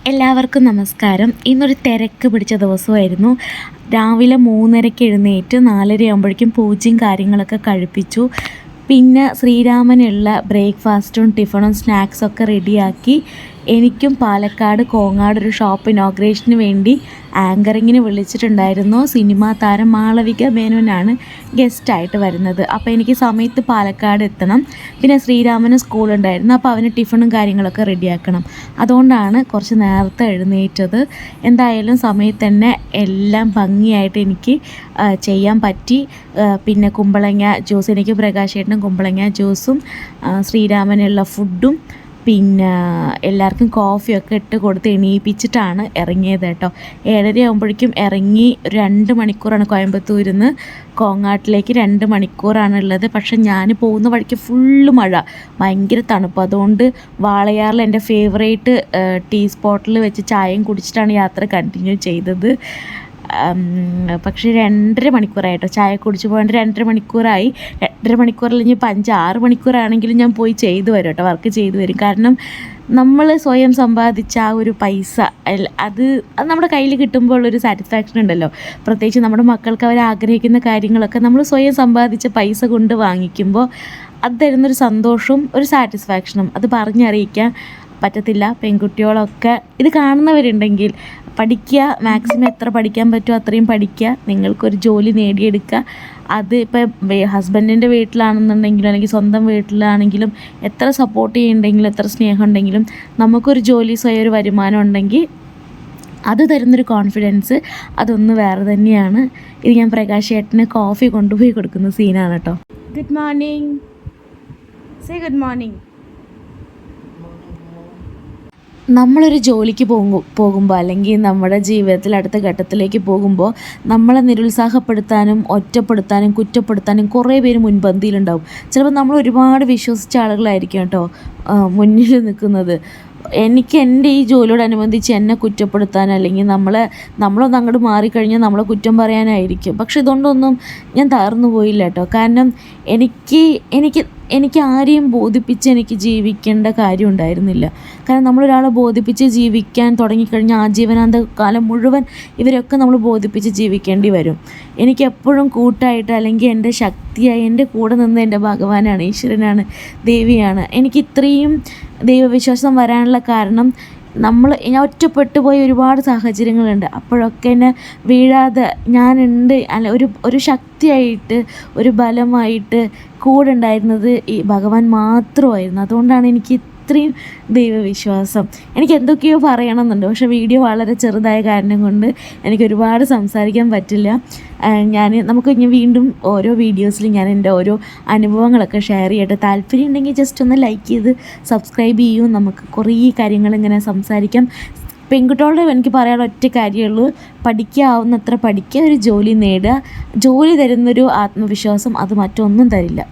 എല്ലാവർക്കും നമസ്കാരം. ഇന്നൊരു തിരക്ക് പിടിച്ച ദിവസമായിരുന്നു. രാവിലെ 3:30-ക്ക് എഴുന്നേറ്റ് 4:30 ആകുമ്പോഴേക്കും പൂജയും കാര്യങ്ങളൊക്കെ കഴിപ്പിച്ചു. പിന്നെ ശ്രീരാമനുള്ള ബ്രേക്ക്ഫാസ്റ്റും ടിഫണും സ്നാക്സൊക്കെ റെഡിയാക്കി. എനിക്കും പാലക്കാട് കോങ്ങാട് ഒരു ഷോപ്പ് ഇനോഗ്രേഷന് വേണ്ടി ആങ്കറിങ്ങിന് വിളിച്ചിട്ടുണ്ടായിരുന്നു. സിനിമാ താരം മാളവിക മേനോനാണ് ഗസ്റ്റായിട്ട് വരുന്നത്. അപ്പോൾ എനിക്ക് സമയത്ത് പാലക്കാട് എത്തണം. പിന്നെ ശ്രീരാമന് സ്കൂളുണ്ടായിരുന്നു, അപ്പോൾ അവന് ടിഫണും കാര്യങ്ങളൊക്കെ റെഡിയാക്കണം. അതുകൊണ്ടാണ് കുറച്ച് നേരത്തെ എഴുന്നേറ്റത്. എന്തായാലും സമയത്ത് തന്നെ എല്ലാം ഭംഗിയായിട്ട് എനിക്ക് ചെയ്യാൻ പറ്റി. പിന്നെ കുമ്പളങ്ങ ജ്യൂസ്, എനിക്ക് പ്രകാശേട്ടനും കുമ്പളങ്ങ ജ്യൂസും ശ്രീരാമനുള്ള ഫുഡും പിന്നെ എല്ലാവർക്കും കോഫിയൊക്കെ ഇട്ട് കൊടുത്ത് എണീപ്പിച്ചിട്ടാണ് ഇറങ്ങിയത് കേട്ടോ. 7:30 ആകുമ്പോഴേക്കും ഇറങ്ങി. 2 മണിക്കൂറാണ് കോയമ്പത്തൂരിൽ നിന്ന് കോങ്ങാട്ടിലേക്ക് 2 മണിക്കൂറാണുള്ളത്. പക്ഷെ ഞാൻ പോകുന്ന വഴിക്ക് ഫുള്ള് മഴ, ഭയങ്കര തണുപ്പ്. അതുകൊണ്ട് വാളയാറിൽ എൻ്റെ ഫേവറേറ്റ് ടീ സ്പോട്ടിൽ വെച്ച് ചായയും കുടിച്ചിട്ടാണ് യാത്ര കണ്ടിന്യൂ ചെയ്തത്. പക്ഷേ 2.5 മണിക്കൂറായിട്ടോ ചായ കുടിച്ച് പോകേണ്ട. 2.5 മണിക്കൂറായി. 2.5 മണിക്കൂറിൽ ഇനി 5-6 മണിക്കൂറാണെങ്കിലും ഞാൻ പോയി ചെയ്തു വരും കേട്ടോ, വർക്ക് ചെയ്തു വരും. കാരണം നമ്മൾ സ്വയം സമ്പാദിച്ച ആ ഒരു പൈസ അത് നമ്മുടെ കയ്യിൽ കിട്ടുമ്പോൾ ഉള്ളൊരു സാറ്റിസ്ഫാക്ഷൻ ഉണ്ടല്ലോ. പ്രത്യേകിച്ച് നമ്മുടെ മക്കൾക്ക് അവർ ആഗ്രഹിക്കുന്ന കാര്യങ്ങളൊക്കെ നമ്മൾ സ്വയം സമ്പാദിച്ച പൈസ കൊണ്ട് വാങ്ങിക്കുമ്പോൾ അത് തരുന്നൊരു സന്തോഷവും ഒരു സാറ്റിസ്ഫാക്ഷനും അത് പറഞ്ഞറിയിക്കാൻ പറ്റത്തില്ല. പെൺകുട്ടികളൊക്കെ ഇത് കാണുന്നവരുണ്ടെങ്കിൽ പഠിക്കുക, മാക്സിമം എത്ര പഠിക്കാൻ പറ്റുമോ അത്രയും പഠിക്കുക, നിങ്ങൾക്കൊരു ജോലി നേടിയെടുക്കുക. അത് ഇപ്പോൾ ഹസ്ബൻഡിൻ്റെ വീട്ടിലാണെന്നുണ്ടെങ്കിലും അല്ലെങ്കിൽ സ്വന്തം വീട്ടിലാണെങ്കിലും എത്ര സപ്പോർട്ട് ചെയ്യുന്നുണ്ടെങ്കിലും എത്ര സ്നേഹം ഉണ്ടെങ്കിലും നമുക്കൊരു ജോലി, സ്വയം ഒരു വരുമാനം ഉണ്ടെങ്കിൽ അത് തരുന്നൊരു കോൺഫിഡൻസ് അതൊന്ന് വേറെ തന്നെയാണ്. ഇത് ഞാൻ പ്രകാശ് ചേട്ടന് കോഫി കൊണ്ടുപോയി കൊടുക്കുന്ന സീനാണ് കേട്ടോ. Good morning, say good morning. നമ്മളൊരു ജോലിക്ക് പോകുമ്പോൾ അല്ലെങ്കിൽ നമ്മുടെ ജീവിതത്തിൽ അടുത്ത ഘട്ടത്തിലേക്ക് പോകുമ്പോൾ നമ്മളെ നിരുത്സാഹപ്പെടുത്താനും ഒറ്റപ്പെടുത്താനും കുറ്റപ്പെടുത്താനും കുറേ പേര് മുൻപന്തിയിലുണ്ടാവും. ചിലപ്പോൾ നമ്മൾ ഒരുപാട് വിശ്വസിച്ച ആളുകളായിരിക്കും കേട്ടോ മുന്നിൽ നിൽക്കുന്നത്. എനിക്ക് എൻ്റെ ഈ ജോലിയോടനുബന്ധിച്ച് എന്നെ കുറ്റപ്പെടുത്താൻ അല്ലെങ്കിൽ നമ്മളൊന്ന് അങ്ങോട്ട് മാറിക്കഴിഞ്ഞാൽ നമ്മളെ കുറ്റം പറയാനായിരിക്കും. പക്ഷെ ഇതുകൊണ്ടൊന്നും ഞാൻ തകർന്നു പോയില്ല കേട്ടോ. കാരണം എനിക്ക് ആരെയും ബോധിപ്പിച്ച് എനിക്ക് ജീവിക്കേണ്ട കാര്യം ഉണ്ടായിരുന്നില്ല. കാരണം നമ്മളൊരാളെ ബോധിപ്പിച്ച് ജീവിക്കാൻ തുടങ്ങിക്കഴിഞ്ഞാൽ ആജീവനാന്ത കാലം മുഴുവൻ ഇവരൊക്കെ നമ്മൾ ബോധിപ്പിച്ച് ജീവിക്കേണ്ടി വരും. എനിക്കെപ്പോഴും കൂട്ടായിട്ട് അല്ലെങ്കിൽ എൻ്റെ ശക്തിയായി എൻ്റെ കൂടെ നിന്ന് എൻ്റെ ഭഗവാനാണ്, ഈശ്വരനാണ്, ദേവിയാണ്. എനിക്ക് ഇത്രയും ദൈവവിശ്വാസം വരാനുള്ള കാരണം ഞാൻ ഒറ്റപ്പെട്ടു പോയ ഒരുപാട് സാഹചര്യങ്ങളുണ്ട്. അപ്പോഴൊക്കെ എന്നെ വീഴാതെ ഞാനുണ്ട് ഒരു ശക്തിയായിട്ട് ഒരു ബലമായിട്ട് കൂടെ ഉണ്ടായിരുന്നത് ഈ ഭഗവാൻ മാത്രമായിരുന്നു. അതുകൊണ്ടാണ് എനിക്ക് ഇത്രയും ദൈവവിശ്വാസം. എനിക്ക് എന്തൊക്കെയോ പറയണമെന്നുണ്ട്, പക്ഷേ വീഡിയോ വളരെ ചെറുതായ കാരണം കൊണ്ട് എനിക്ക് ഒരുപാട് സംസാരിക്കാൻ പറ്റില്ല. നമുക്ക് ഇനി വീണ്ടും ഓരോ വീഡിയോസിലും ഞാൻ എൻ്റെ ഓരോ അനുഭവങ്ങളൊക്കെ ഷെയർ ചെയ്യട്ടെ. താല്പര്യം ഉണ്ടെങ്കിൽ ജസ്റ്റ് ഒന്ന് ലൈക്ക് ചെയ്ത് സബ്സ്ക്രൈബ് ചെയ്യും. നമുക്ക് കുറേ കാര്യങ്ങളിങ്ങനെ സംസാരിക്കാം. പെൺകുട്ടികളുടെ എനിക്ക് പറയാനുള്ള ഒറ്റ കാര്യമുള്ളൂ, പഠിക്കാവുന്നത്ര പഠിക്കുക, ഒരു ജോലി നേടുക. ജോലി തരുന്നൊരു ആത്മവിശ്വാസം അത് മറ്റൊന്നും തരില്ല.